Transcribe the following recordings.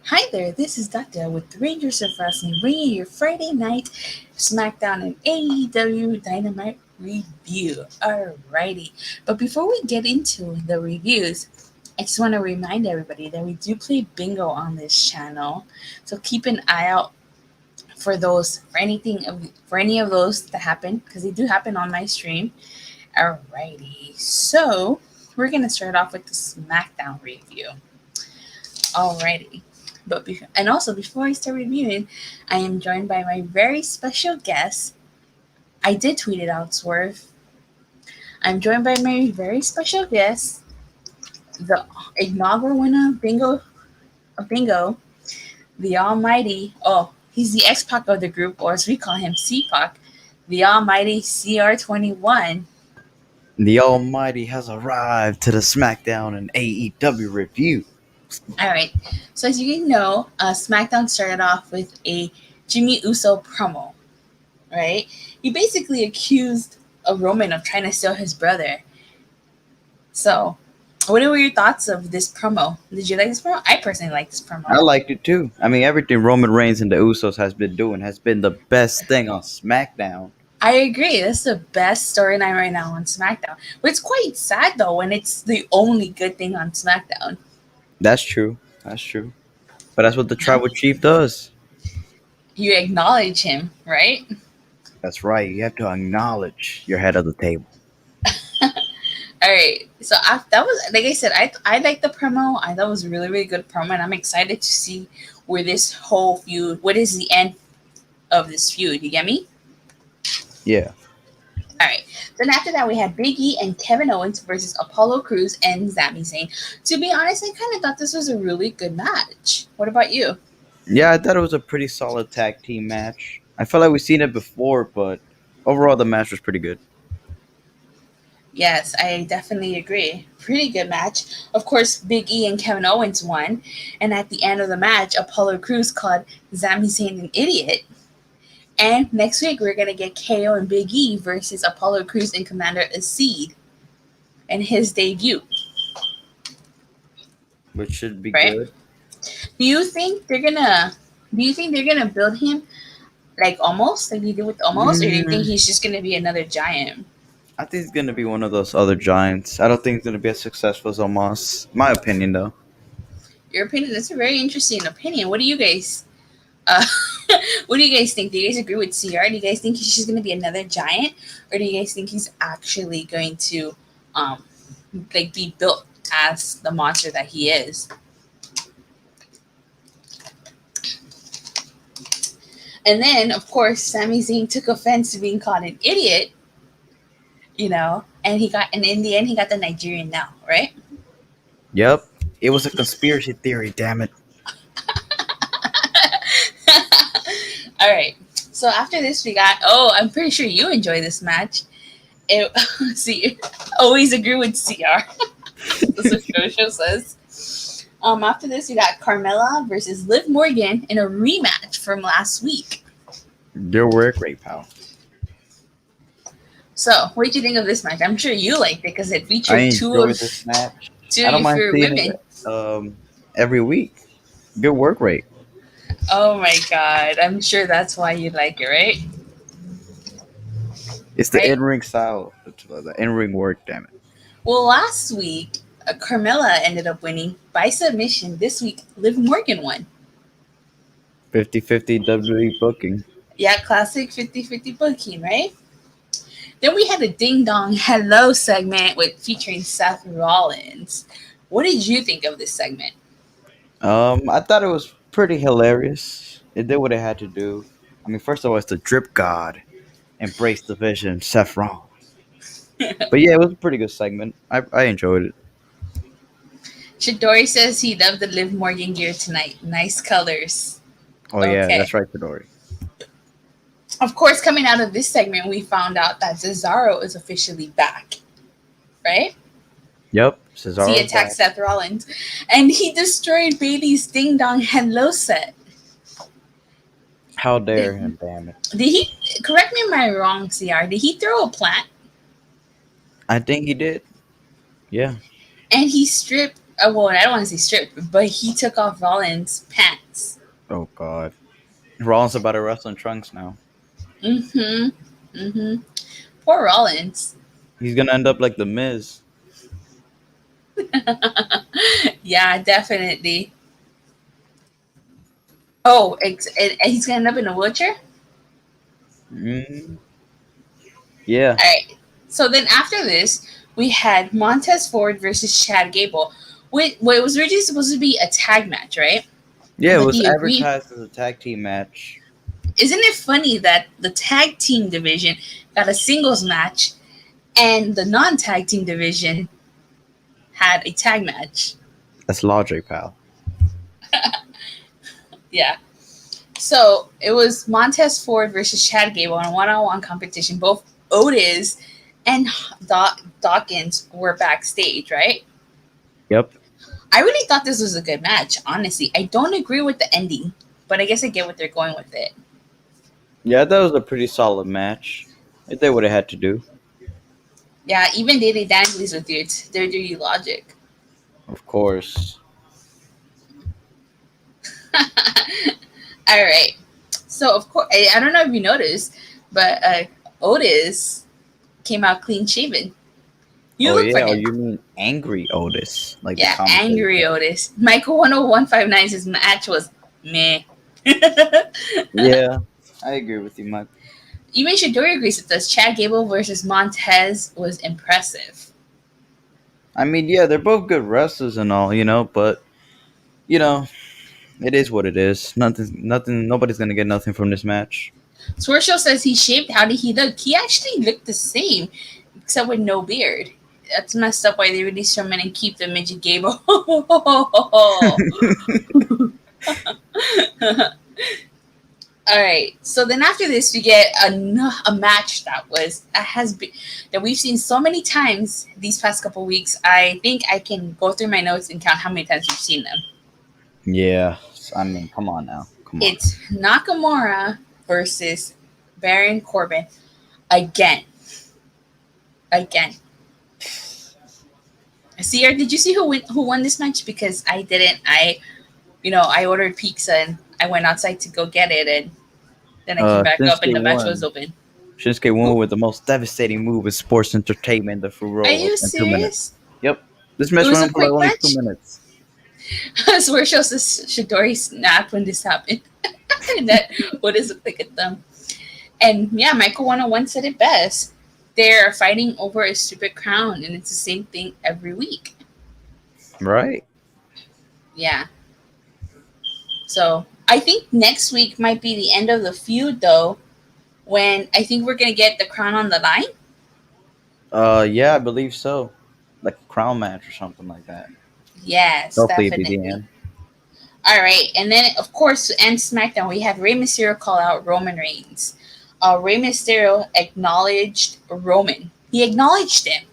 Hi there, this is Doctor with the Rangers of Wrestling, bringing you your Friday night Smackdown and AEW Dynamite review. Alrighty, but before we get into the reviews, I just want to remind everybody that we do play bingo on this channel, so keep an eye out for those for any of those that happen because they do happen on my stream. Alrighty, so we're gonna start off with the SmackDown review. Alrighty. And also before I start reviewing, I am joined by my very special guest. I did tweet it out, Swerve. I'm joined by my very special guest, the inaugural winner of bingo, the almighty. Oh, he's the X-Pac of the group, or as we call him, C-Pac, the almighty CR21. The Almighty has arrived to the SmackDown and AEW review. All right. So as you know, SmackDown started off with a Jimmy Uso promo, right? He basically accused a Roman of trying to steal his brother. So, what were your thoughts of this promo? Did you like this promo? I personally like this promo. I liked it too. I mean, everything Roman Reigns and the Usos has been doing has been the best thing on SmackDown. I agree. This is the best storyline right now on SmackDown. But it's quite sad though when it's the only good thing on SmackDown. That's true. That's true. But that's what the tribal chief does. You acknowledge him, right? That's right. You have to acknowledge your head of the table. All right. So that was, like I said, I like the promo. I thought it was a really, really good promo, and I'm excited to see where this whole feud. What is the end of this feud? You get me? Yeah. All right. Then after that, we had Big E and Kevin Owens versus Apollo Crews and Sami Zayn. To be honest, I kind of thought this was a really good match. What about you? Yeah, I thought it was a pretty solid tag team match. I felt like we've seen it before, but overall the match was pretty good. Yes, I definitely agree. Pretty good match. Of course, Big E and Kevin Owens won. And at the end of the match, Apollo Crews called Sami Zayn an idiot. And next week, we're going to get KO and Big E versus Apollo Crews and Commander Acid and his debut. Which should be Right? good. Do you think they're gonna build him like almost like they did with almost, or do you think Mm, he's just gonna be another giant? I think he's gonna be one of those other giants. I don't think he's gonna be as successful as Omos. My opinion, though. Your opinion? That's a very interesting opinion. What do you guys? Uh, what do you guys think? Do you guys agree with CR? Do you guys think he's just gonna be another giant, or do you guys think he's actually going to, um, like be built as the monster that he is? And then, of course, Sami Zayn took offense to being called an idiot, and in the end, he got the Nigerian now, right? Yep. It was a conspiracy theory. Damn it. All right. So after this, we got. Oh, I'm pretty sure you enjoy this match. It, see, always agree with CR. That's what Jojo says. After this, we got Carmella versus Liv Morgan in a rematch from last week. Your work rate, pal. So, what did you think of this match? I'm sure you liked it because it I featured enjoyed this match. two I of don't your mind favorite seeing women. it every week. Good work rate. Oh my god, I'm sure that's why you like it, right? It's the Right? in ring style. The in ring work, damn it. Well, last week, Carmella ended up winning by submission. This week, Liv Morgan won. 50-50 WWE booking. Yeah, classic 50-50 booking, right? Then we had a ding dong hello segment with featuring Seth Rollins. What did you think of this segment? I thought it was pretty hilarious. It did what it had to do. I mean, first of all, it's the drip god. Embrace the vision, Seth Rollins. But yeah, it was a pretty good segment. I enjoyed it. Shidori says he loved the Liv Morgan gear tonight. Nice colors. Oh yeah, Okay. that's right, Fedori. Of course, coming out of this segment, we found out that Cesaro is officially back, right? Yep, So he Cesaro's attacked back. Seth Rollins, and he destroyed Bailey's ding dong hello set. How dare Did, him, damn it. did he? Correct me if I'm wrong, CR. Did he throw a plant I think he did. Yeah. and he stripped well, I don't want to say stripped, but he took off Rollins' pants. Oh God. Rollins about to wrestle in trunks now. Mm-hmm. Mm-hmm. Poor Rollins. He's gonna end up like the Miz. Yeah, definitely. Oh, and he's gonna end up in a wheelchair. Mm, yeah. All right. So then after this, we had Montez Ford versus Chad Gable. Well, it was originally supposed to be a tag match, right? Yeah, it But was they agreed. advertised as a tag team match. Isn't it funny that the tag team division got a singles match and the non-tag team division had a tag match? That's logic, pal. Yeah. So it was Montez Ford versus Chad Gable in a one-on-one competition. Both Otis and Dawkins were backstage, right? Yep. I really thought this was a good match, honestly. I don't agree with the ending, but I guess I get what they're going with it. Yeah, that was a pretty solid match. They did what they had to do. Yeah, even Daily Danglies with you, it's their dirty logic. Of course. All right. So, of course, I don't know if you noticed, but Otis came out clean shaven. You Oh look for yeah, oh him. you mean angry Otis, like the Yeah, commentator angry said. Otis. Michael 10159's match was meh. Yeah, I agree with you, Mike. Even Shidori agrees with this. Chad Gable versus Montez was impressive. I mean, yeah, they're both good wrestlers and all, but you know, it is what it is. Nothing. Nobody's gonna get nothing from this match. Swershel says he shaved. How did he look? He actually looked the same, except with no beard. That's messed up why they release so many and keep the midget Gable. All right. So then after this, we get a match that we've seen so many times these past couple weeks. I think I can go through my notes and count how many times we've seen them. Yeah, I mean, come on now, come on. It's Nakamura versus Baron Corbin again. Again. CR, did you see who won this match? Because I didn't. I ordered pizza and I went outside to go get it, and then I came back up Shinsuke and the match was won. open. Shinsuke won Who, with the most devastating move in sports entertainment, the full are roll up you in 2 minutes. serious? Yep, this It match was went a on for like quick only two match. minutes. Swear shows this Shidori snapped when this happened, and that what is a quick at them. And yeah, Michael 101 said it best. They're fighting over a stupid crown, and it's the same thing every week. Right? Yeah. So I think next week might be the end of the feud, though, when I think we're gonna get the crown on the line. Yeah, I believe so. Like a crown match or something like that. Yes, Hopefully, it'd be the definitely. end. All right, and then of course to end SmackDown, we had Rey Mysterio call out Roman Reigns. Rey Mysterio acknowledged Roman. He acknowledged him.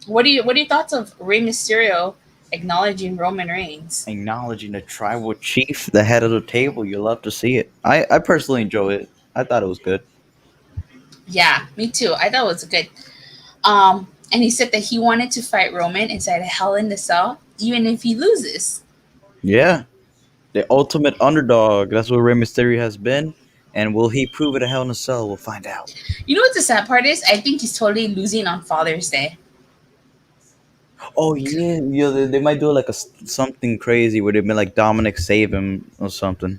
What are your thoughts of Rey Mysterio acknowledging Roman Reigns? Acknowledging the tribal chief, the head of the table. You love to see it. I personally enjoy it. I thought it was good. Yeah, me too. I thought it was good. And he said that he wanted to fight Roman inside a Hell in the Cell, even if he loses. Yeah, the ultimate underdog. That's what Rey Mysterio has been. And will he prove it a Hell in a Cell? We'll find out. You know what the sad part is? I think he's totally losing on Father's Day. Oh yeah, yeah. They might do like something crazy where they may like Dominic save him or something.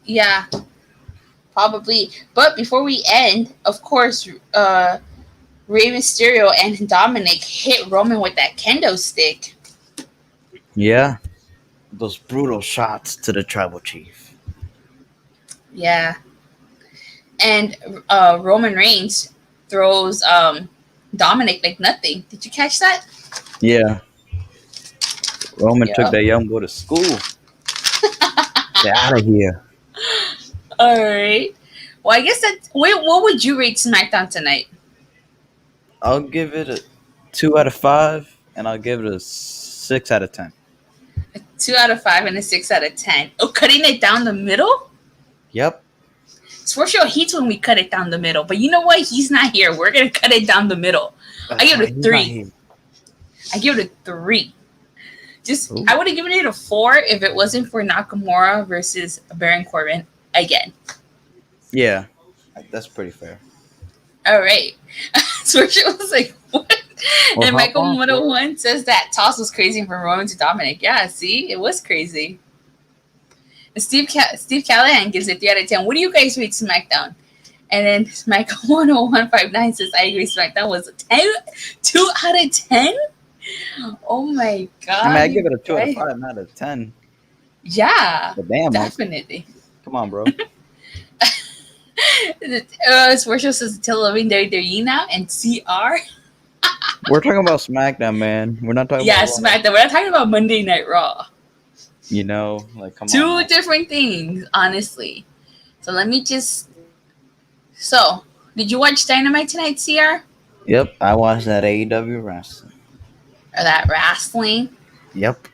Yeah, probably. But before we end, of course, Rey Mysterio and Dominic hit Roman with that kendo stick. Yeah, those brutal shots to the tribal chief. Yeah, and Roman Reigns throws Dominic like nothing. Did you catch that? Yeah, Roman took Yeah. that young boy to school. Get out of here. All right. Well, I guess that. Wait, what would you rate SmackDown tonight? I'll give it a 2 out of 5, and I'll give it a 6 out of 10. 2 out of 5 and a 6 out of 10. Oh, cutting it down the middle? Yep. For sure, hates when we cut it down the middle. But you know what? He's not here. We're gonna cut it down the middle. I That's give it right. a He's not three. here. I give it a 3. Just Ooh. I would have given it a 4 if it wasn't for Nakamura versus Baron Corbin again. Yeah, that's pretty fair. All right. So she was like, what? Well, And hop Michael on, Florida. 101 says that toss was crazy from Roman to Dominic. Yeah, see, it was crazy. And Steve Callahan gives it 3 out of 10. What do you guys rate SmackDown? And then Michael 10159 says, I agree, SmackDown was a 10, 2 out of 10. Oh my I mean, God, I give you it a 2 out of guys. 5, not a 10. Yeah, But damn, Mike, definitely. come on, bro. Sports says still loving WWE now and CR. We're talking about SmackDown, man. We're not talking about Yeah, Raw. SmackDown. We're not talking about Monday Night Raw. You know, like, come on Two now. different things, honestly. So let me just. So, did you watch Dynamite tonight, CR? Yep, I watched that AEW wrestling. Or that wrestling? Yep.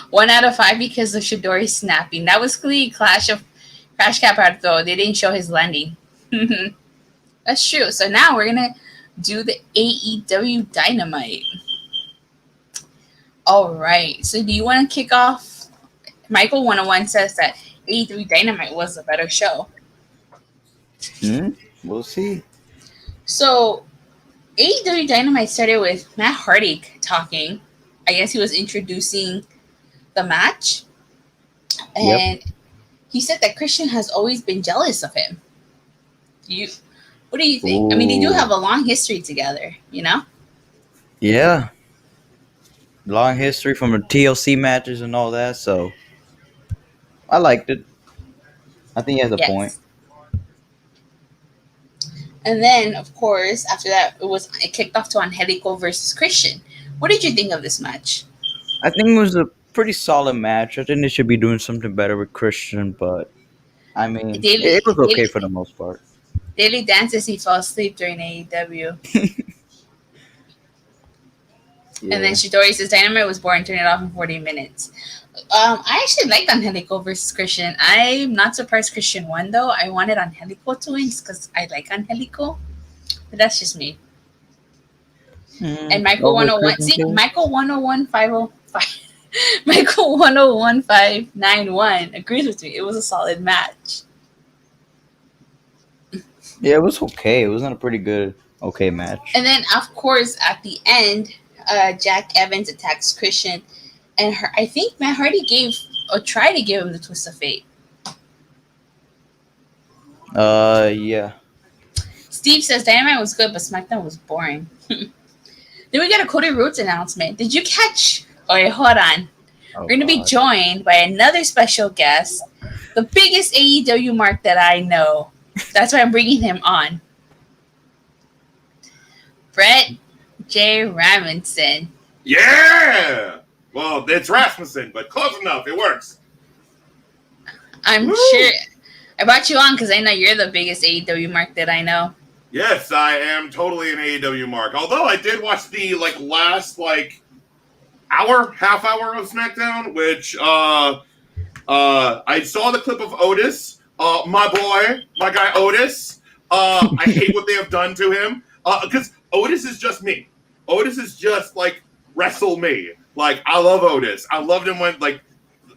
1 out of 5 because of Shidori snapping. That was clearly Crash Cap out though. They didn't show his landing. That's true. So now we're gonna do the AEW Dynamite. All right. So do you want to kick off? Michael 101 says that AEW Dynamite was a better show. We'll see. So AEW Dynamite started with Matt Hardy talking. I guess he was introducing the match. Yep. And he said that Christian has always been jealous of him. What do you think? I mean, they do Ooh. have a long history together, you know? Yeah. Long history from the TLC matches and all that, so I liked it. I think he has a point. Yes. And then, of course, after that, it kicked off to Angelico versus Christian. What did you think of this match? I think it was a pretty solid match. I think they should be doing something better with Christian, but I mean, Daily, it was okay for daily, the most part. daily dances. He fell asleep during AEW. And then Yeah. Shidori says Dynamite was born, turn it off in 40 minutes. I actually liked Angelico versus Christian. I'm not surprised Christian won, though. I wanted Angelico to win because I like Angelico. But that's just me. And Michael Over 101. Christian See, too? Michael 101.505. Michael 101.591 agrees with me. It was a solid match. Yeah, it was okay. It wasn't a pretty good okay match. And then, of course, at the end, Jack Evans attacks Christian. And I think Matt Hardy gave or tried to give him the twist of fate. Yeah. Steve says Dynamite was good, but SmackDown was boring. Then we got a Cody Rhodes announcement. Did you catch? Oh, wait, hold on. Oh We're going to be God. joined by another special guest, the biggest AEW mark that I know. That's why I'm bringing him on. Brett J. Ramondson. Yeah! Well, it's Rasmussen, but close enough. It works. I'm Woo! sure I brought you on because I know you're the biggest AEW mark that I know. Yes, I am totally an AEW mark. Although I did watch the last half hour of SmackDown, which I saw the clip of Otis, my boy, my guy Otis. I hate what they have done to him because Otis is just me. Otis is just wrestle me. I love Otis. I loved him when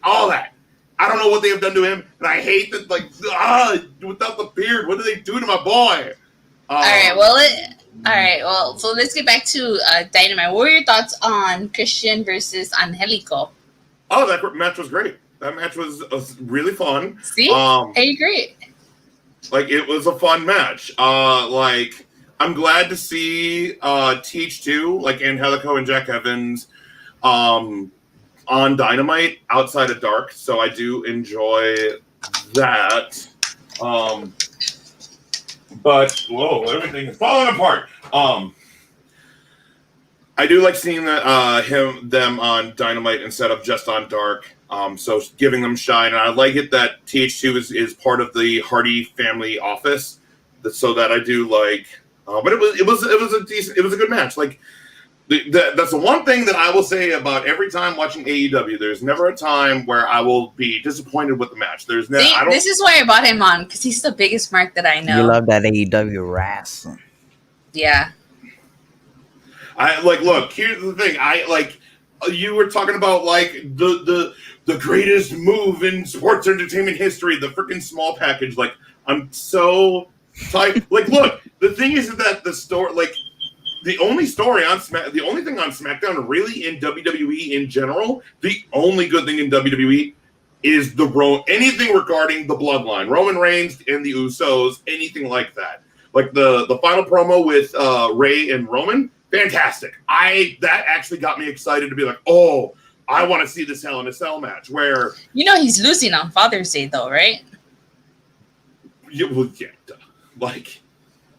all that. I don't know what they have done to him, and I hate that without the beard. What do they do to my boy? All right, well, so let's get back to Dynamite. What were your thoughts on Christian versus Angelico? Oh, that match was great. That match was really fun. See, I agree. It was a fun match. I'm glad to see Teach 2, Angelico and Jack Evans, on Dynamite outside of Dark. So I do enjoy that. But whoa, everything is falling apart. I do like seeing them on Dynamite instead of just on Dark. So giving them shine, and I like it that TH2 is part of the Hardy family office. So that I do like. But it was a good match. That's the one thing that I will say about every time watching AEW. There's never a time where I will be disappointed with the match. There's never. This is why I brought him on because he's the biggest mark that I know. You love that AEW wrestling. Yeah. I like. Look, here's the thing. I like. You were talking about like the greatest move in sports entertainment history, the freaking small package. Like, I'm so tight. Like, look, the thing is that the story, like, the only story on the only thing on SmackDown, really, in WWE in general, the only good thing in WWE is anything regarding the bloodline, Roman Reigns and the Usos, anything like that. Like the final promo with Ray and Roman, fantastic. That actually got me excited to be like, oh, I want to see this Hell in a Cell match. Where he's losing on Father's Day, though, right? Yeah, like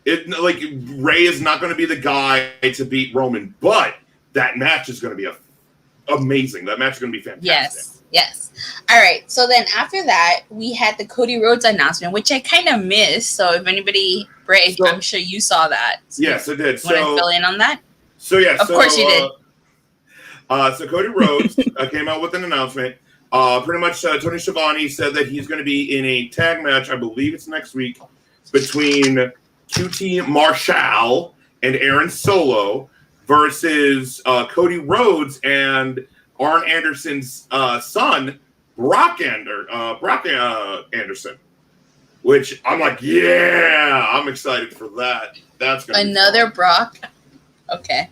Ray is not going to be the guy to beat Roman, but that match is going to be amazing. That match is going to be fantastic. Yes. All right. So then after that, we had the Cody Rhodes announcement, which I kind of missed. So if anybody, Ray, I'm sure you saw that. So yes, I did. Want to fill in on that? So yeah, of course you did. So Cody Rhodes came out with an announcement. Pretty much, Tony Schiavone said that he's going to be in a tag match. I believe it's next week between QT Marshall and Aaron Solo versus Cody Rhodes and Arn Anderson's son, Brock Anderson. Which I'm like, yeah, I'm excited for that. That's gonna another be Brock. Okay.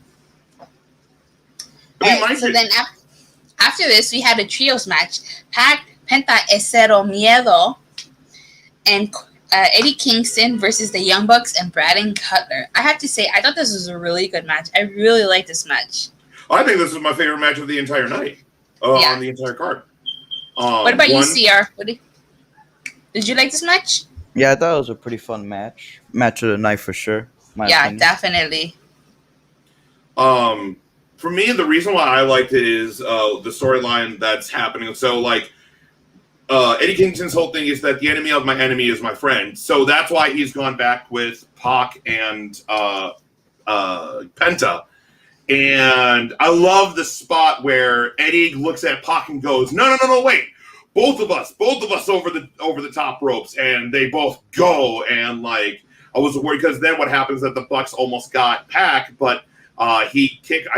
Right, so then after this, we had a trios match. Pac, Penta, Cero Miedo, and Eddie Kingston versus the Young Bucks and Braden Cutler. I have to say, I thought this was a really good match. I really liked this match. I think this was my favorite match of the entire night. On the entire card. What about you, CR? Did you like this match? Yeah, I thought it was a pretty fun match. Match of the night for sure. Opinion. Definitely. For me, the reason why I liked it is the storyline that's happening. So, like, Eddie Kingston's whole thing is that the enemy of my enemy is my friend. So that's why he's gone back with Pac and Penta. And I love the spot where Eddie looks at Pac and goes, no, wait. Both of us over the top ropes. And they both go. And, like, I was worried because then what happens is that the Bucks almost got Pac, but I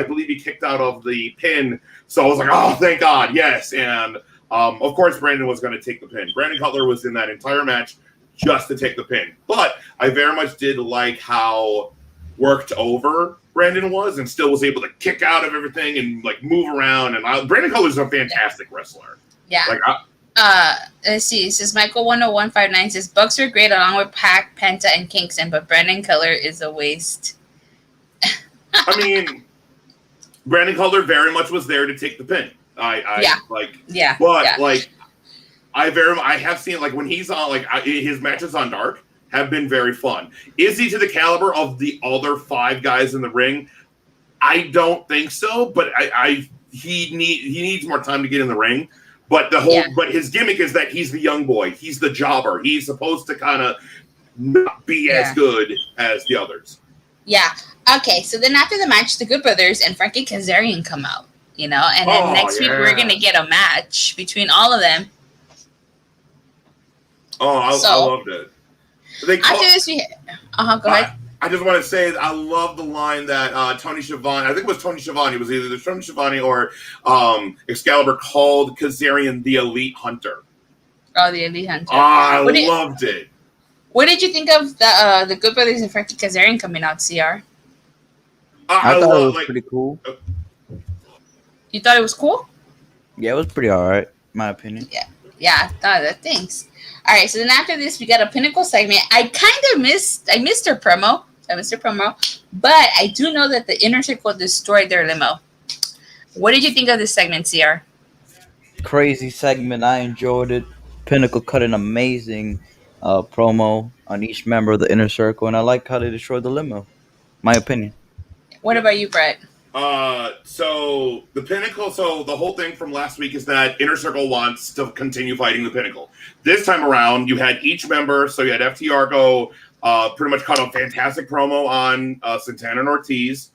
believe he kicked out of the pin. So I was like, oh, thank God, yes. And of course, Brandon was going to take the pin. Brandon Cutler was in that entire match just to take the pin. But I very much did like how worked over Brandon was and still was able to kick out of everything and like move around. And Brandon Cutler's a fantastic wrestler. Yeah. Let's see. It says Michael 10159 says Bucks are great along with Pac, Penta, and Kingston, but Brandon Cutler is a waste. I mean, Brandon Cutler very much was there to take the pin. I have seen, like, when he's on, like, his matches on Dark have been very fun. Is he to the caliber of the other 5 guys in the ring? I don't think so, but he needs more time to get in the ring. But but his gimmick is that he's the young boy. He's the jobber. He's supposed to kind of not be as good as the others. Yeah. Okay. So then after the match, the Good Brothers and Frankie Kazarian come out. And then next week we're gonna get a match between all of them. Oh, I loved it. After this, go ahead. I just want to say I love the line that Tony Schiavone, I think it was Tony Schiavone, it was either Tony Schiavone or Excalibur called Kazarian the Elite Hunter. Oh, the Elite Hunter. I loved it. What did you think of the Good Brothers and Frankie Kazarian coming out, CR? I thought it was pretty cool. You thought it was cool? Yeah, it was pretty alright, my opinion. Yeah, thanks. All right, so then after this, we got a Pinnacle segment. I missed their promo. But I do know that the Inner Circle destroyed their limo. What did you think of this segment, CR? Crazy segment. I enjoyed it. Pinnacle cut an amazing promo on each member of the Inner Circle, and I like how they destroyed the limo. My opinion. What about you, Brett? So the Pinnacle, the whole thing from last week is that Inner Circle wants to continue fighting the Pinnacle. This time around, you had each member, so you had FTR go, pretty much cut a fantastic promo on Santana and Ortiz,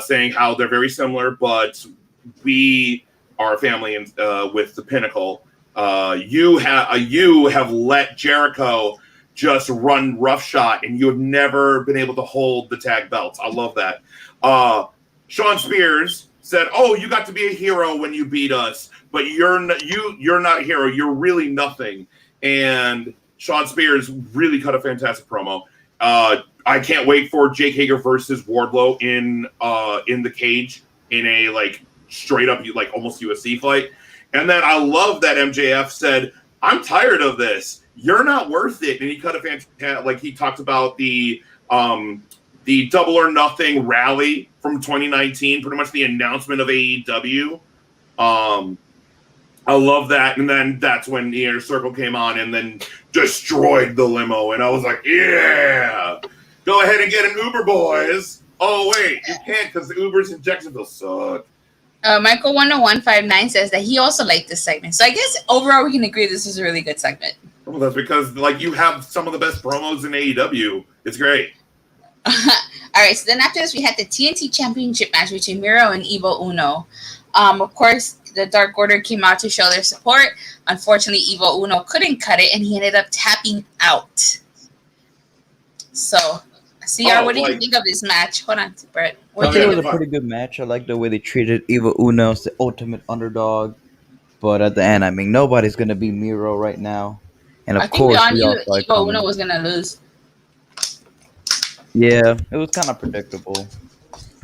saying how they're very similar, but we are a family with the Pinnacle. You have let Jericho just run roughshod, and you have never been able to hold the tag belts. I love that. Sean Spears said, "Oh, you got to be a hero when you beat us, but you're not a hero. You're really nothing." And Sean Spears really cut a fantastic promo. I can't wait for Jake Hager versus Wardlow in the cage in a like straight up like almost UFC fight. And then I love that MJF said, "I'm tired of this. You're not worth it." And he cut a fantastic like he talked about the Double or Nothing rally from 2019, pretty much the announcement of AEW. I love that. And then that's when the Inner Circle came on and then destroyed the limo. And I was like, yeah, go ahead and get an Uber, boys. Oh, wait, you can't because the Ubers in Jacksonville suck. Michael 10159 says that he also liked this segment. So I guess overall we can agree this was a really good segment. Well, that's because like you have some of the best promos in AEW. It's great. All right, so then after this we had the TNT Championship match between Miro and Evil Uno. Of course, the Dark Order came out to show their support. Unfortunately, Evil Uno couldn't cut it, and he ended up tapping out. So, CR, what did you think of this match? Hold on, Brett. I think it was a pretty good match. I like the way they treated Evil Uno as the ultimate underdog. But at the end, I mean, nobody's going to be Miro right now. And of course, we all saw Evil Uno was going to lose. Yeah, it was kind of predictable.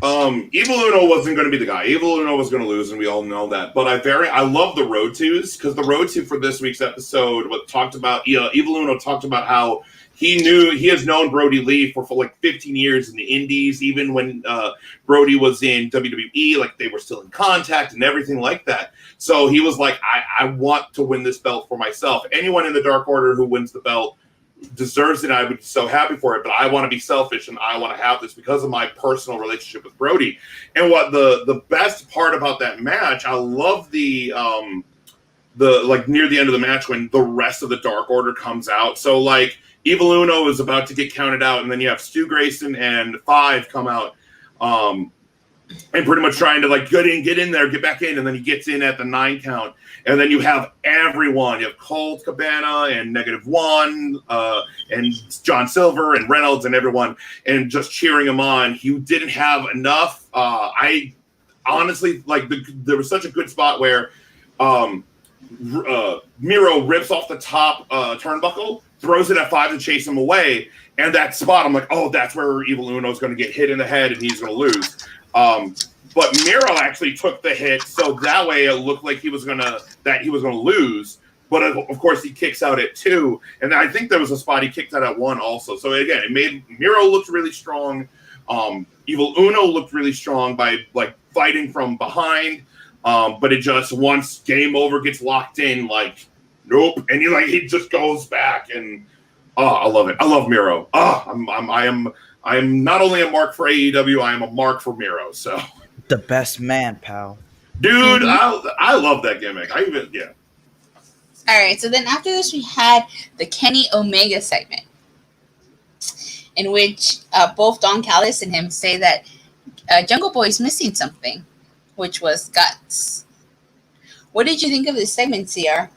Evil Uno wasn't going to be the guy. Evil Uno was going to lose, and we all know that. But I love the Road Twos because the Road Two for this week's episode talked about Evil Uno talked about how he has known Brody Lee for like 15 years in the Indies, even when Brody was in WWE, like they were still in contact and everything like that. So he was like, I want to win this belt for myself. Anyone in the Dark Order who wins the belt deserves it. I would be so happy for it, but I want to be selfish and I want to have this because of my personal relationship with Brody. And what the best part about that match, I love the like near the end of the match when the rest of the Dark Order comes out. So like Evil Uno is about to get counted out, and then you have Stu Grayson and Five come out, and pretty much trying to like get in there, get back in, and then he gets in at the 9 count. And then you have everyone. You have Colt Cabana and -1, and John Silver and Reynolds and everyone, and just cheering him on. He didn't have enough. I honestly like there was such a good spot where Miro rips off the top turnbuckle, throws it at Five to chase him away, and that spot I'm like, oh, that's where Evil Uno is going to get hit in the head and he's going to lose. But Miro actually took the hit, so that way it looked like he was gonna lose. But of course, he kicks out at 2, and I think there was a spot he kicked out at 1 also. So again, it made Miro look really strong. Evil Uno looked really strong by like fighting from behind. But it just once game over gets locked in, like nope, and he just goes back, and I love it. I love Miro. I am not only a mark for AEW, I am a mark for Miro. So. The best man, pal. Dude, I love that gimmick. All right, so then after this, we had the Kenny Omega segment, in which both Don Callis and him say that Jungle Boy is missing something, which was guts. What did you think of this segment, CR?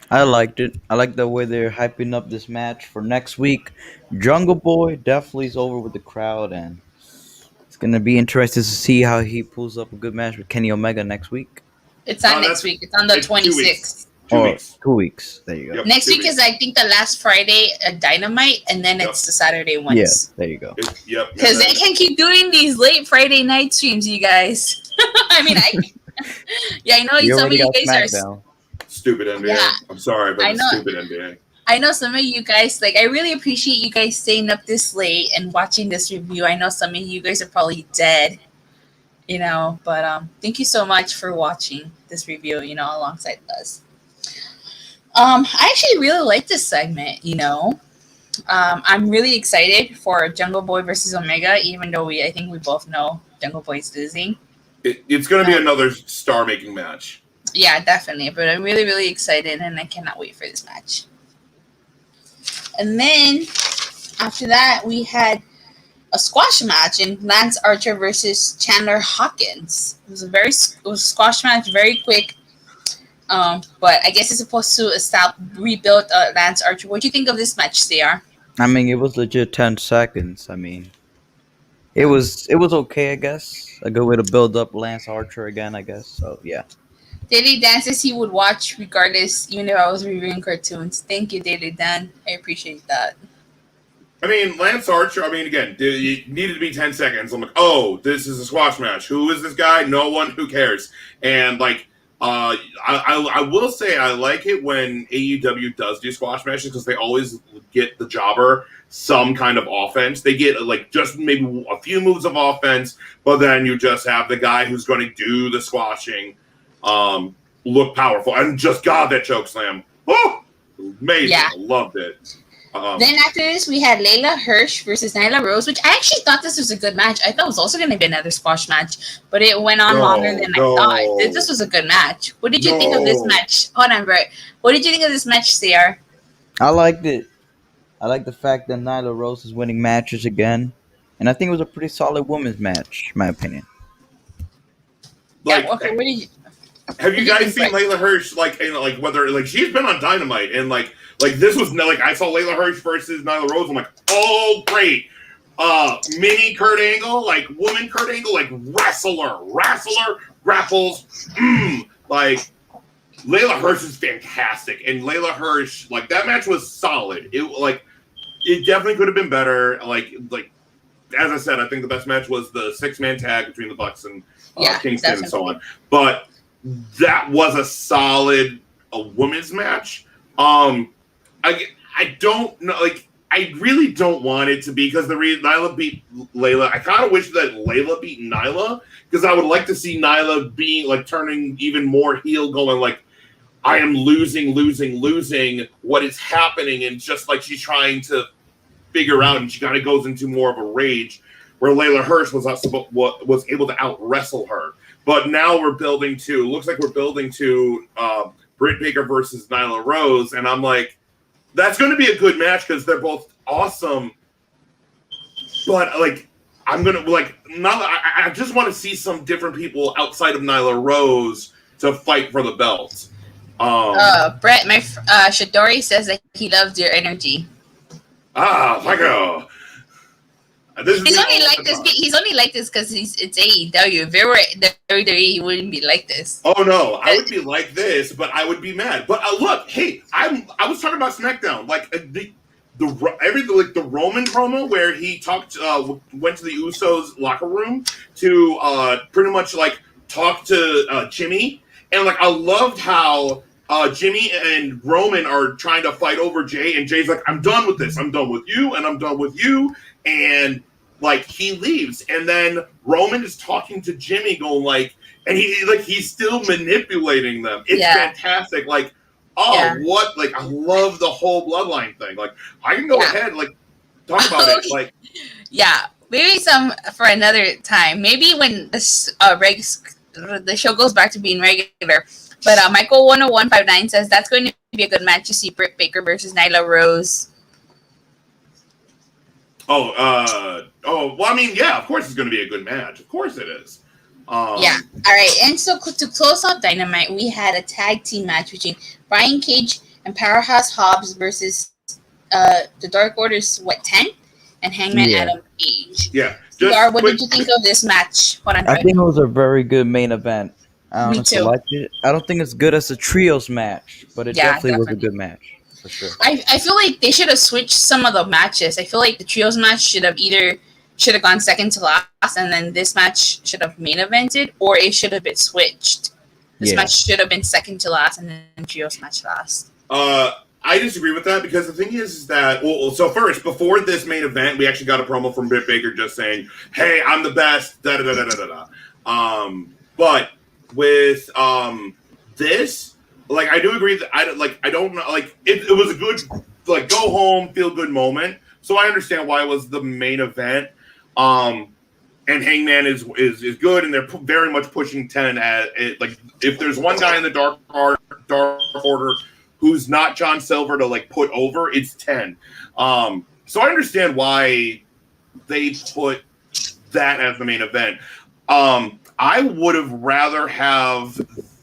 I liked it. I like the way they're hyping up this match for next week. Jungle Boy definitely is over with the crowd, and it's going to be interesting to see how he pulls up a good match with Kenny Omega next week. It's on next week. It's on the 26th. 2 weeks. 2 weeks. There you go. Yep, next week is, I think, the last Friday Dynamite, and then it's the Saturday ones. Yes, there you go. Yep. Because they can keep doing these late Friday night streams, you guys. I mean, I know some of you guys are stupid NBA. Yeah. I'm sorry, but it's stupid NBA. I know some of you guys, like, I really appreciate you guys staying up this late and watching this review. I know some of you guys are probably dead, but thank you so much for watching this review, alongside us. I actually really like this segment, I'm really excited for Jungle Boy versus Omega, even though I think we both know Jungle Boy's losing. It's going to be another star-making match. Yeah, definitely. But I'm really, really excited, and I cannot wait for this match. And then after that, we had a squash match in Lance Archer versus Chandler Hawkins. It was a squash match, very quick. But I guess it's supposed to rebuild Lance Archer. What do you think of this match, CR? I mean, it was legit 10 seconds. I mean, It was okay, I guess. A good way to build up Lance Archer again, I guess. So yeah. Daily dances he would watch regardless, even if I was reviewing cartoons. Thank you, Daily Dan. I appreciate that. I mean, Lance Archer, I mean, again, it needed to be 10 seconds. I'm like, oh, this is a squash match. Who is this guy? No one. Who cares? And, like, I will say I like it when AEW does do squash matches because they always get the jobber some kind of offense. They get, like, just maybe a few moves of offense, but then you just have the guy who's going to do the squashing look powerful. And just, God, that choke slam. Oh, amazing. Yeah. I loved it. Then after this, we had Layla Hirsch versus Nyla Rose, which I actually thought this was a good match. I thought it was also going to be another squash match, but it went on longer than I thought. This was a good match. What did you think of this match? Hold on, Brett. What did you think of this match, CR? I liked it. I like the fact that Nyla Rose is winning matches again, and I think it was a pretty solid women's match, in my opinion. Like, yeah, okay, what did you... Have you guys seen Layla Hirsch, like, in, like, whether, like, she's been on Dynamite, and, like, this was, like, I saw Layla Hirsch versus Nyla Rose, I'm like, oh, great. Mini Kurt Angle, like, woman Kurt Angle, like, wrestler, grapples, like, Layla Hirsch is fantastic, and Layla Hirsch, like, that match was solid. It definitely could have been better, like, as I said, I think the best match was the 6-man tag between the Bucks and Kingston definitely. And so on, but that was a solid women's match. I don't know, like, I really don't want it to be because the reason Nyla beat Layla, I kind of wish that Layla beat Nyla because I would like to see Nyla being, like, turning even more heel, going like, I am losing. What is happening? And just like she's trying to figure out, and she kind of goes into more of a rage, where Layla Hirsch was able to out wrestle her. But now we're building to, looks like we're building to Britt Baker versus Nyla Rose, and I'm like, that's going to be a good match because they're both awesome. But, like, I'm going to, like, I just want to see some different people outside of Nyla Rose to fight for the belt. Brett, Shadori says that he loves your energy. Michael. He's only like this because it's AEW. If it were WWE, he wouldn't be like this. Oh no, I would be like this, but I would be mad. But look, hey, I was talking about SmackDown, like the Roman promo where he went to the Usos locker room to pretty much like talk to Jimmy, and like I loved how Jimmy and Roman are trying to fight over Jay, and Jay's like, I'm done with this. I'm done with you, and I'm done with you. And like he leaves, and then Roman is talking to Jimmy, going like, and he's still manipulating them. It's fantastic. Like, what? Like, I love the whole bloodline thing. Like, I can go ahead, like, talk about it. Like, maybe some for another time. Maybe when the show goes back to being regular. But Michael 10159 says that's going to be a good match to see Britt Baker versus Nyla Rose. Well, I mean, yeah, of course it's going to be a good match. Of course it is. All right. And so to close off Dynamite, we had a tag team match between Brian Cage and Powerhouse Hobbs versus the Dark Order's 10 and Hangman Adam Page. Yeah. What did you think of this match? I think it was a very good main event. I honestly liked it. I don't think it's good as a trios match, but it definitely was a good match. For sure. I feel like they should have switched some of the matches. I feel like the trios match should have gone second to last, and then this match should have main evented, or it should have been switched. This match should have been second to last, and then trios match last. I disagree with that because the thing is that so first, before this main event, we actually got a promo from Britt Baker just saying, "Hey, I'm the best." Da da da da da da. But with this. Like, I do agree that I don't know, like, it was a good, like, go home, feel good moment. So I understand why it was the main event. And Hangman is good, and they're very much pushing 10 at it. Like, if there's one guy in the Dark Order who's not John Silver to, like, put over, it's 10. So I understand why they put that as the main event. I would have rather have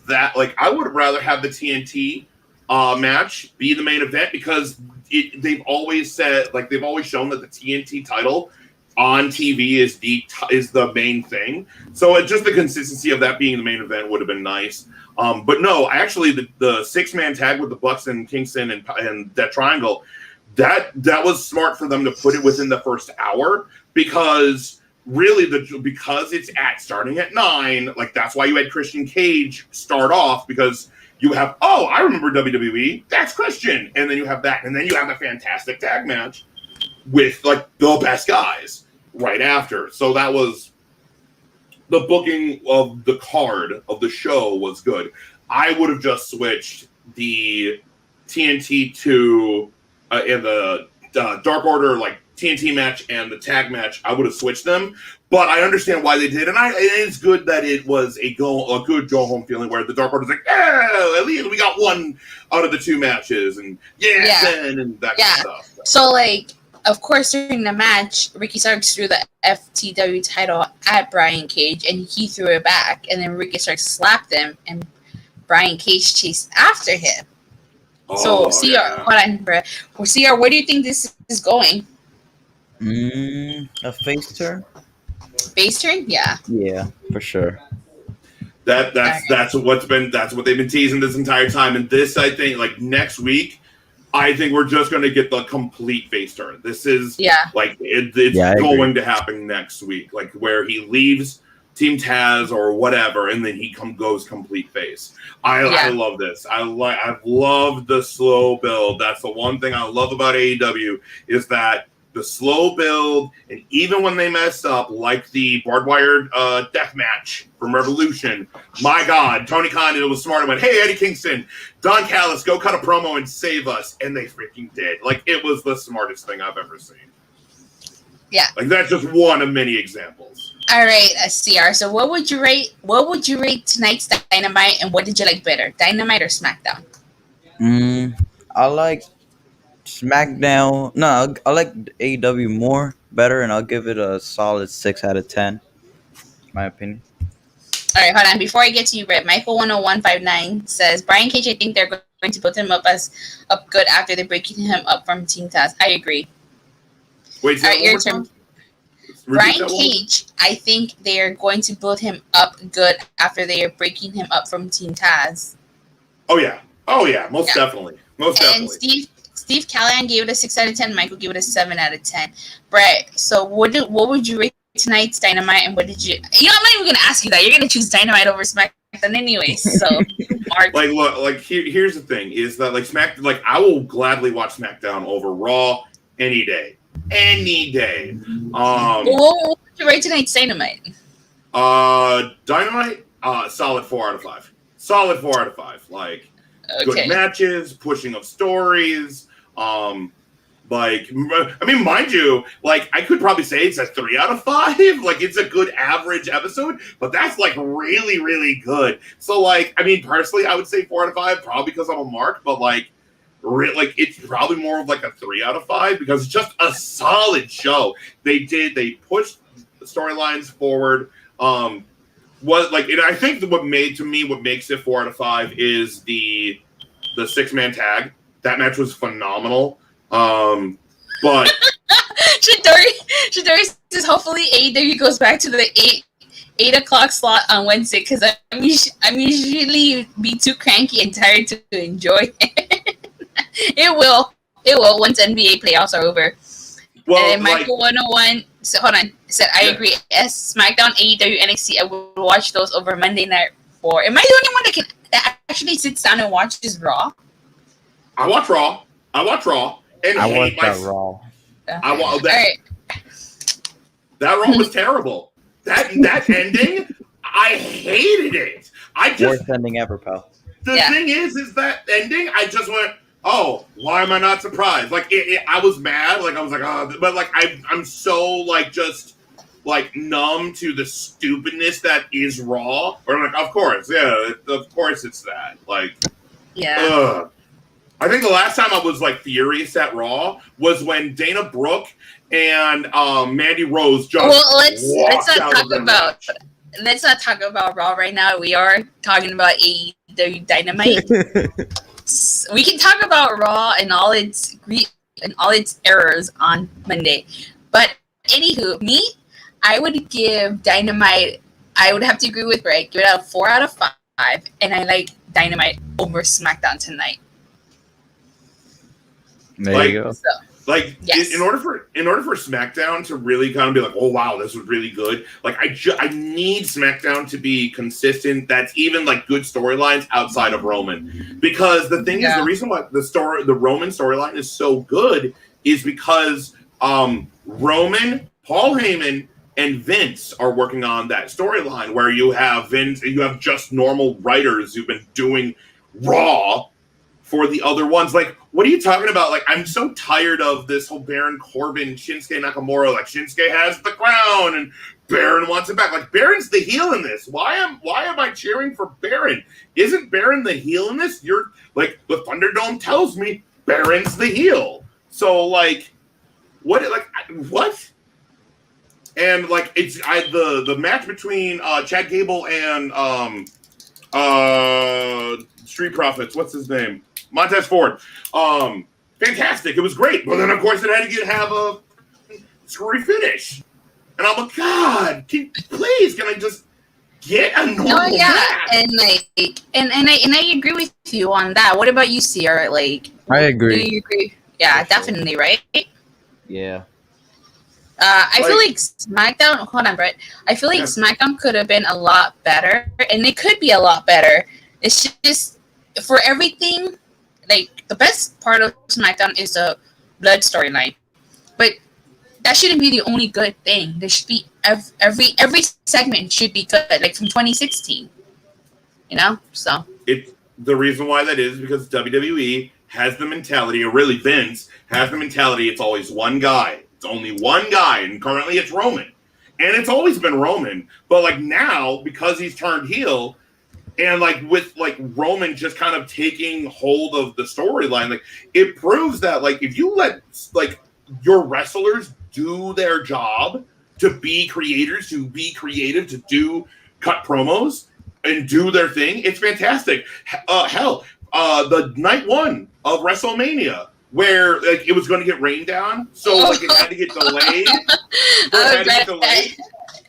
that, like, I would rather have the TNT match be the main event because they've always said, like, they've always shown that the TNT title on TV is the main thing. So just the consistency of that being the main event would have been nice. But no, actually, the 6-man tag with the Bucks and Kingston and that triangle, that was smart for them to put it within the first hour, because really because it's starting at 9, like that's why you had Christian Cage start off, because you have, oh, I remember WWE, that's Christian, and then you have that, and then you have a fantastic tag match with like the best guys right after. So that was the booking of the card of the show was good. I would have just switched the TNT to and the Dark Order like TNT match and the tag match. I would have switched them, but I understand why they did, and it's good that it was a good go home feeling where the Dark Order's like, oh, at least we got one out of the 2 matches, and and that kind of stuff. So like, of course, during the match, Ricky Starks threw the FTW title at Brian Cage, and he threw it back, and then Ricky Starks slapped him, and Brian Cage chased after him. So, CR, hold on, bro. Well, CR, where do you think this is going? A face turn? Face turn? Yeah. Yeah, for sure. That's what they've been teasing this entire time, and this, I think, like next week, I think we're just going to get the complete face turn. This is like it's going to happen next week, like where he leaves Team Taz or whatever, and then he goes complete face. I love this. I've loved the slow build. That's the one thing I love about AEW is that the slow build, and even when they mess up, like the barbed wire death match from Revolution, my God, Tony Khan was smart and went, hey, Eddie Kingston, Don Callis, go cut a promo and save us. And they freaking did. Like, it was the smartest thing I've ever seen. Yeah. Like, that's just one of many examples. All right, CR. So what would you rate tonight's Dynamite, and what did you like better, Dynamite or SmackDown? I like SmackDown. No, I like AEW more better, and I'll give it a solid 6 out of 10. My opinion. All right, hold on. Before I get to you, Red, Michael 10159 says Brian Cage, I think they're going to put him up good after they're breaking him up from Team Taz. I agree. Wait, all right, your turn. Brian Cage, I think they are going to build him up good after they are breaking him up from Team Taz. Oh yeah, most definitely. And Steve Callahan gave it a 6 out of 10. Michael gave it a 7 out of 10. Brett, so what would you rate tonight's Dynamite, and what did you? I'm not even gonna ask you that. You're gonna choose Dynamite over SmackDown anyway. So, Mark. Here's the thing: is that I will gladly watch SmackDown over Raw any day. What would you rate tonight's Dynamite? Dynamite, solid 4 out of 5. Solid 4 out of 5. Like, good matches, pushing of stories. Mind you, like, I could probably say it's a 3 out of 5. Like, it's a good average episode, but that's like really, really good. So, like, I mean, personally, I would say 4 out of 5, probably because I'm a mark, but it's probably more of like a 3 out of 5 because it's just a solid show. They pushed the storylines forward. And I think what makes it 4 out of 5 is the 6-man tag. That match was phenomenal. But Shidori says hopefully AEW goes back to the 8 o'clock slot on Wednesday because I'm usually be too cranky and tired to enjoy it. It will once NBA playoffs are over. Well, and Michael 101 said I agree. S SmackDown, AEW, NXT. I would watch those over Monday Night Raw. Am I the only one that actually sits down and watches Raw? I watch Raw. And I watch that Raw. Right. That Raw was terrible. That ending, I hated it. Worst ending ever, pal. The thing is that ending, I just went, oh, why am I not surprised? Like, I was mad. Like, I was like, oh, but like, I'm so like just like numb to the stupidness that is Raw. Or I'm like, of course it's that. Like, ugh. I think the last time I was like furious at Raw was when Dana Brooke and Mandy Rose just let's not talk about Raw right now. We are talking about AEW Dynamite. We can talk about Raw and all its errors on Monday, but anywho, me, I would give Dynamite. I would have to agree with Greg. Give it a 4 out of 5, and I like Dynamite over SmackDown tonight. There you go. So, Like yes. in order for SmackDown to really kind of be like, oh wow, this was really good. Like I need SmackDown to be consistent. That's even like good storylines outside of Roman, because the thing is, the reason why the Roman storyline is so good is because Roman, Paul Heyman, and Vince are working on that storyline where you have just normal writers who've been doing Raw for the other ones. Like, what are you talking about? Like, I'm so tired of this whole Baron Corbin, Shinsuke Nakamura. Like, Shinsuke has the crown and Baron wants it back. Like, Baron's the heel in this. Why am I cheering for Baron? Isn't Baron the heel in this? You're like, the Thunderdome tells me Baron's the heel. So like, what? And like, the match between Chad Gable and Street Profits. What's his name? Montez Ford. Fantastic. It was great. But then, of course, it had to have a screwy finish. And I'm like, God, can I just get a normal match? And like, and I agree with you on that. What about you, Sierra? Like, I agree. Do you agree? Yeah, definitely, right? Yeah. I feel like SmackDown. Hold on, Brett. I feel like SmackDown could have been a lot better, and it could be a lot better. It's just for everything. Like, the best part of SmackDown is the blood storyline, but that shouldn't be the only good thing. There should be every segment should be good, like from 2016. You know, so the reason why that is because WWE has the mentality, or really Vince has the mentality. It's always one guy. It's only one guy, and currently it's Roman, and it's always been Roman. But like now, because he's turned heel. And like with like Roman just kind of taking hold of the storyline, like it proves that like if you let like your wrestlers do their job to be creators, to be creative, to do cut promos and do their thing, it's fantastic. The night one of WrestleMania, where like it was going to get rained down, so like it had to get delayed.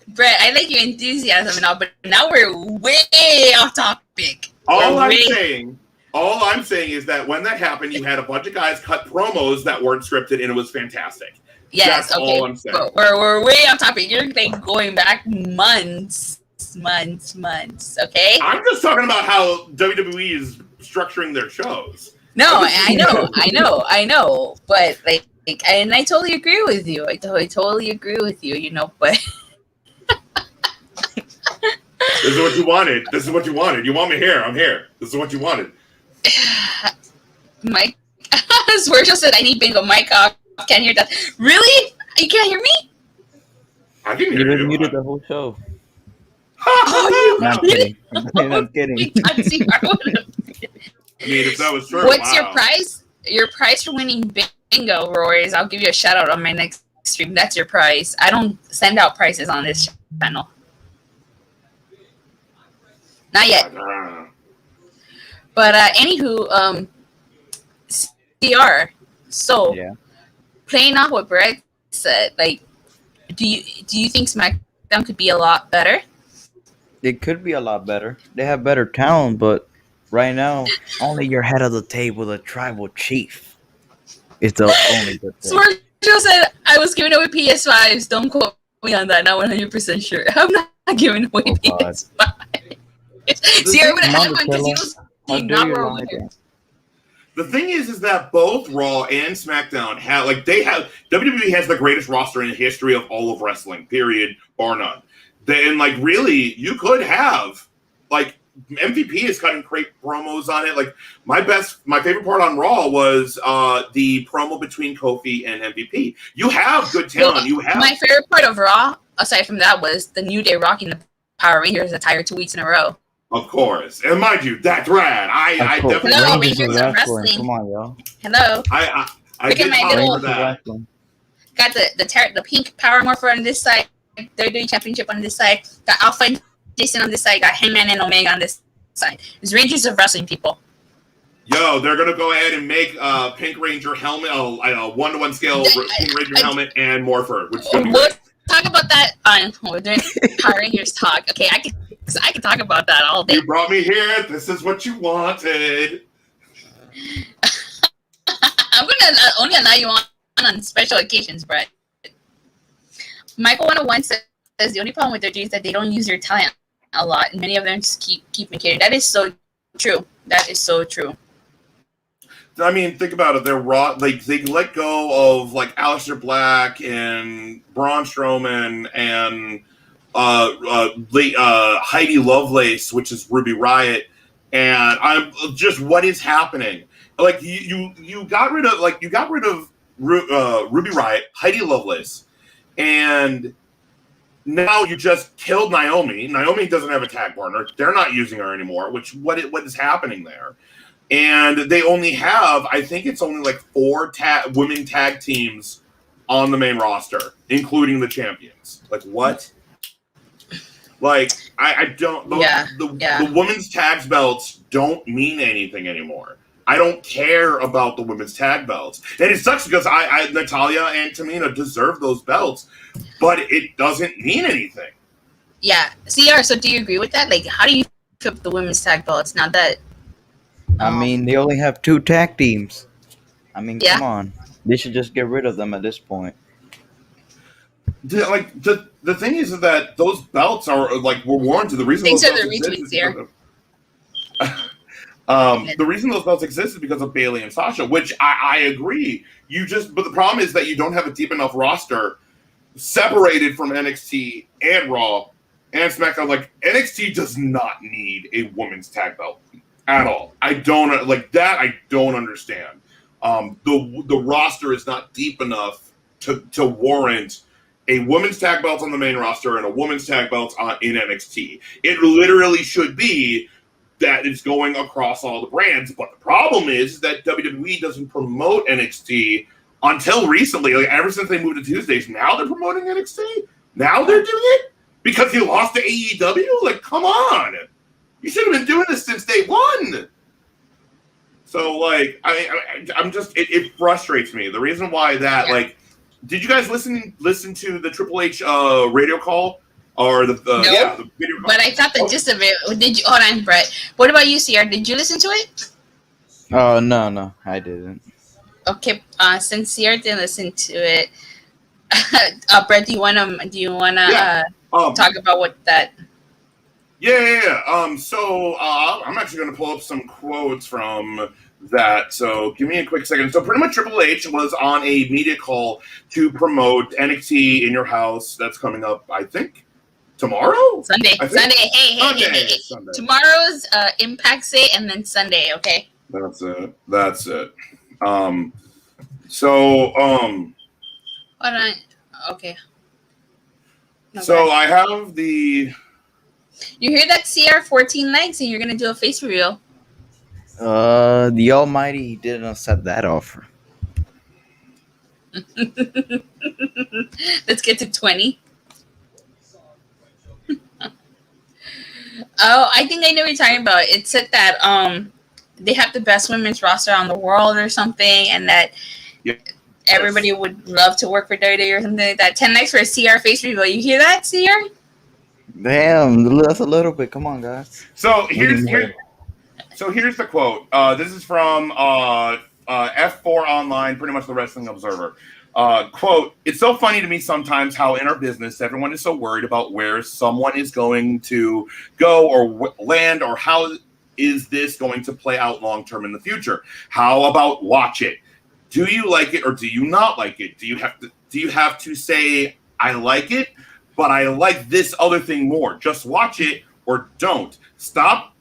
Brett, I like your enthusiasm and all, but now we're way off topic. All I'm saying is that when that happened, you had a bunch of guys cut promos that weren't scripted, and it was fantastic. Yes, that's okay. all I'm saying. But we're way off topic. You're like going back months. Okay. I'm just talking about how WWE is structuring their shows. No, I know. But like, and I totally agree with you. I totally agree with you. You know, but. This is what you wanted. You want me here. I'm here. This is what you wanted. Mike, Swergio said I need bingo. Mike, can't hear that. Really? You can't hear me? I can hear you. You muted the whole show. Oh, I'm kidding. I'm kidding. I mean, if that was true, what's your prize? Your prize for winning bingo, Rory, is I'll give you a shout out on my next stream. That's your prize. I don't send out prizes on this channel. Not yet. But anywho, CR. So playing off what Brett said, like, do you think SmackDown could be a lot better? It could be a lot better. They have better talent, but right now, only your head of the table, the tribal chief, is the only good thing. Swergio said I was giving away PS5s. Don't quote me on that. Not 100% sure. I'm not giving away PS5s. See, I'm gonna have my casinos. The thing is that both Raw and SmackDown have WWE has the greatest roster in the history of all of wrestling. Period, bar none. Then really, you could have like MVP is cutting great promos on it. Like my favorite part on Raw was the promo between Kofi and MVP. You have good talent. My favorite part of Raw, aside from that, was the New Day rocking the Power Rangers attire 2 weeks in a row. Of course, and mind you, that's rad. I definitely. Hello, Rangers of Wrestling. Come on, y'all. Hello. I Look did at my little. that. Got the pink Power Morpher on this side. They're doing championship on this side. Got Alpha and Jason on this side. Got Hangman and Omega on this side. It's Rangers of Wrestling, people. Yo, they're gonna go ahead and make Pink Ranger helmet, a 1-to-1 scale Pink Ranger helmet and Morpher, which is gonna be We'll great. talk about that during Power Rangers talk. Okay, I can talk about that all day. You brought me here. This is what you wanted. I'm gonna only allow you on special occasions, Brett. Michael 101 says the only problem with their G is that they don't use their talent a lot, and many of them just keep making it. That is so true. That is so true. I mean, think about it. They're raw. Like they let go of like Aleister Black and Braun Strowman and Heidi Lovelace, which is Ruby Riott, and I'm just what is happening? Like you got rid of Ruby Riott, Heidi Lovelace, and now you just killed Naomi. Naomi doesn't have a tag partner. They're not using her anymore. Which what is happening there? And they only have, I think it's only like 4 women tag teams on the main roster, including the champions. Like what? Like I don't. The women's tag belts don't mean anything anymore. I don't care about the women's tag belts, and it sucks because I Natalya and Tamina deserve those belts, but it doesn't mean anything. Yeah, CR. So do you agree with that? Like, how do you flip the women's tag belts now that? I mean, they only have 2 tag teams. I mean, Yeah. come on. They should just get rid of them at this point. The thing is that those belts are like were worn to the reason. Thanks those for the belts retweets exist here. the reason those belts exist is because of Bayley and Sasha, which I agree. But the problem is that you don't have a deep enough roster separated from NXT and Raw and SmackDown. Like NXT does not need a women's tag belt at all. I don't understand. The roster is not deep enough to warrant a women's tag belt on the main roster and a women's tag belt in NXT. It literally should be that it's going across all the brands. But the problem is that WWE doesn't promote NXT until recently. Like ever since they moved to Tuesdays, now they're promoting NXT. Now they're doing it because you lost to AEW. Like, come on, you should have been doing this since day one. So, like, I'm just it frustrates me. The reason why that like. Did you guys listen to the Triple H radio call or the no, the video call? But I thought the gist of it. Did you? Hold on, Brett. What about you, CR? Did you listen to it? Oh no, I didn't. Okay. Since CR didn't listen to it, Brett, do you wanna talk about what that? Yeah. So I'm actually going to pull up some quotes from that. So give me a quick second. So pretty much Triple H was on a media call to promote NXT in Your House. That's coming up, I think, tomorrow? Sunday. Hey. Sunday. Tomorrow's Impact Day and then Sunday, okay? That's it. Hold on. Okay. So I have the... You hear that, CR14 likes and you're going to do a face reveal. The Almighty didn't accept that offer. Let's get to 20. Oh, I think I know what you're talking about. It said that they have the best women's roster on the world or something, and that everybody would love to work for WWE or something like that. 10 likes for a CR face reveal. You hear that, CR? Damn, that's a little bit. Come on, guys. So here's the quote. This is from F4 Online, pretty much the Wrestling Observer. Quote, "It's so funny to me sometimes how in our business everyone is so worried about where someone is going to go or land or how is this going to play out long term in the future. How about watch it? Do you like it or do you not like it? Do you have to say I like it, but I like this other thing more? Just watch it or don't. Stop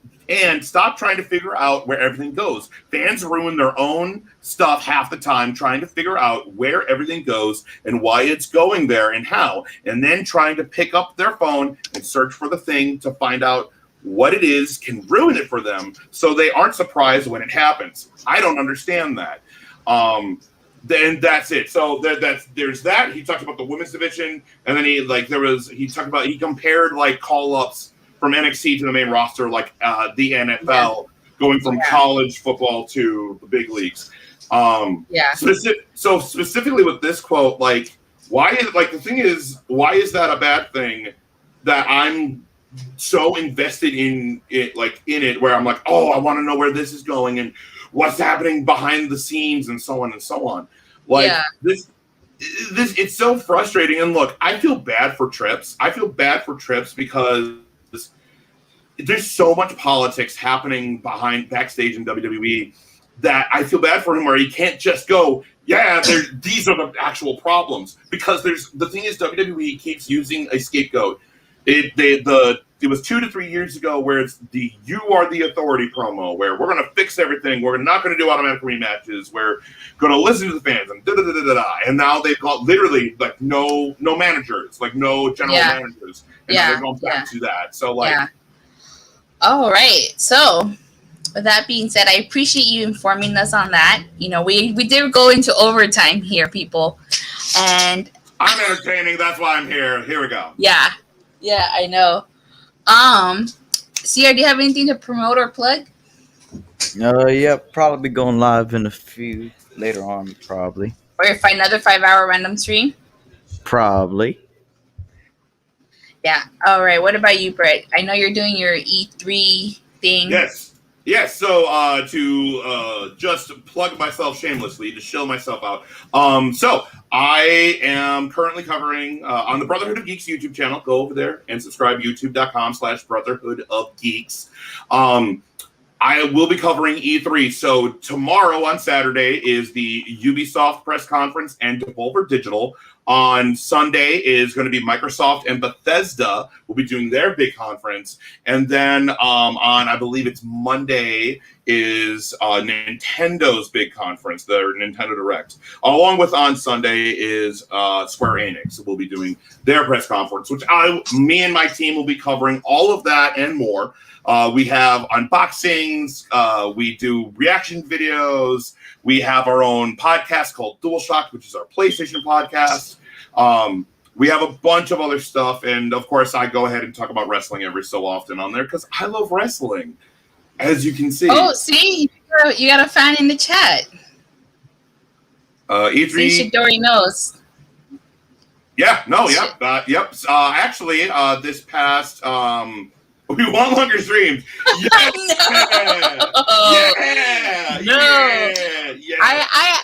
trying to figure out where everything goes. Fans ruin their own stuff half the time trying to figure out where everything goes and why it's going there and how, and then trying to pick up their phone and search for the thing to find out what it is can ruin it for them so they aren't surprised when it happens. I don't understand that." Then that's it. So there's that. He talked about the women's division, and then he compared like call-ups from NXT to the main roster, like the NFL. going from Yeah. college football to the big leagues. Yeah. So specifically with this quote, like, why is like the thing is, why is that a bad thing that I'm so invested in it, like in it, where I'm like, oh, I want to know where this is going and what's happening behind the scenes and so on and so on. Like Yeah. this it's so frustrating. And look, I feel bad for Trips. I feel bad for Trips because there's so much politics happening backstage in WWE that I feel bad for him, where he can't just go, yeah, these are the actual problems. Because the thing is, WWE keeps using a scapegoat. It was 2 to 3 years ago where it's the "You Are the Authority" promo, where we're going to fix everything. We're not going to do automatic rematches. We're going to listen to the fans and da da da da da. And now they've got literally like no managers, like no general managers. And now they're going back to that. So like, all right. So with that being said, I appreciate you informing us on that. You know, we did go into overtime here, people, and I'm entertaining. That's why I'm here. Here we go. Yeah, I know. CR, do you have anything to promote or plug? Yeah, probably be going live in a few later on, probably. Or if another 5-hour random stream? Probably. Yeah. All right. What about you, Brett? I know you're doing your E3 thing. Yes. So to just plug myself shamelessly, to show myself out. So I am currently covering on the Brotherhood of Geeks YouTube channel. Go over there and subscribe, youtube.com/Brotherhood of Geeks. I will be covering E3. So tomorrow on Saturday is the Ubisoft press conference and Devolver Digital. On Sunday is going to be Microsoft and Bethesda will be doing their big conference. And then on, I believe it's Monday, is Nintendo's big conference, their Nintendo Direct. Along with on Sunday is Square Enix will be doing their press conference, which me and my team will be covering all of that and more. We have unboxings. We do reaction videos. We have our own podcast called DualShock, which is our PlayStation podcast. We have a bunch of other stuff. And, of course, I go ahead and talk about wrestling every so often on there because I love wrestling, as you can see. Oh, see? You got a fan in the chat. E3. See, Shidori knows. Yeah, no, yep. Actually, this past... we want longer streams. Yes.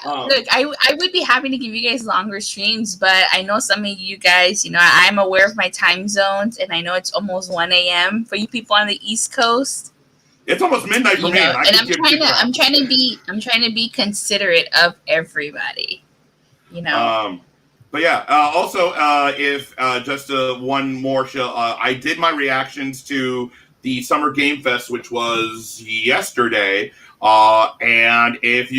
Look, I would be happy to give you guys longer streams, but I know some of you guys, you know, I'm aware of my time zones, and I know it's almost 1 a.m. for you people on the East Coast. It's almost midnight for me, and I'm trying to be considerate of everybody. You know. But yeah, also, if just one more show, I did my reactions to the Summer Game Fest, which was yesterday. And if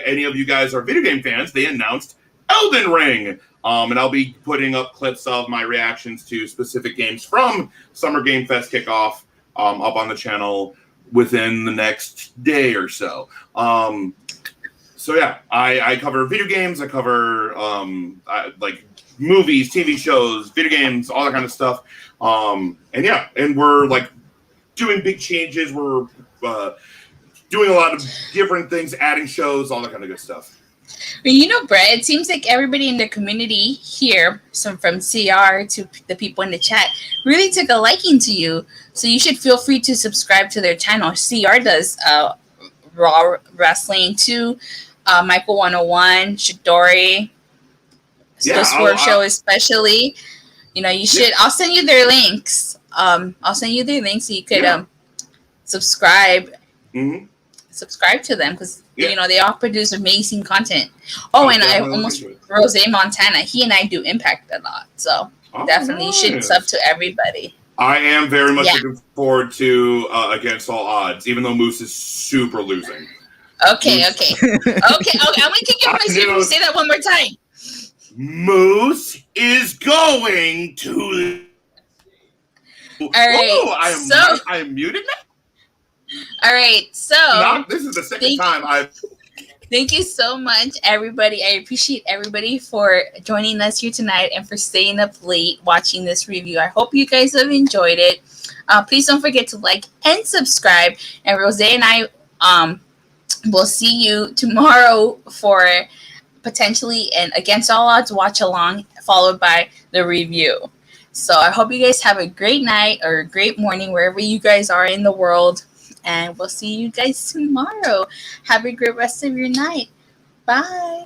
any of you guys are video game fans, they announced Elden Ring. And I'll be putting up clips of my reactions to specific games from Summer Game Fest kickoff up on the channel within the next day or so. So yeah, I cover video games. I cover like movies, TV shows, video games, all that kind of stuff. And we're like doing big changes. We're doing a lot of different things, adding shows, all that kind of good stuff. Well, you know, Brett, it seems like everybody in the community here, from CR to the people in the chat, really took a liking to you. So you should feel free to subscribe to their channel. CR does Raw Wrestling too. Michael 101, Shidori, the Swerve Show especially. You know, you should. Yeah. I'll send you their links. I'll send you their links so you could subscribe. Mm-hmm. Subscribe to them because you know they all produce amazing content. Oh, and I almost Rose Montana. He and I do Impact a lot, so definitely you should sub to everybody. I am very much looking forward to Against All Odds, even though Moose is super losing. Okay. I'm gonna kick your voice if you say that one more time. Moose is going to. All right. I am muted now. All right, so this is the second time I've. Thank you so much, everybody. I appreciate everybody for joining us here tonight and for staying up late watching this review. I hope you guys have enjoyed it. Please don't forget to like and subscribe. And Rose and I will see you tomorrow for potentially an Against All Odds watch along, followed by the review. So I hope you guys have a great night or a great morning wherever you guys are in the world. And we'll see you guys tomorrow. Have a great rest of your night. Bye.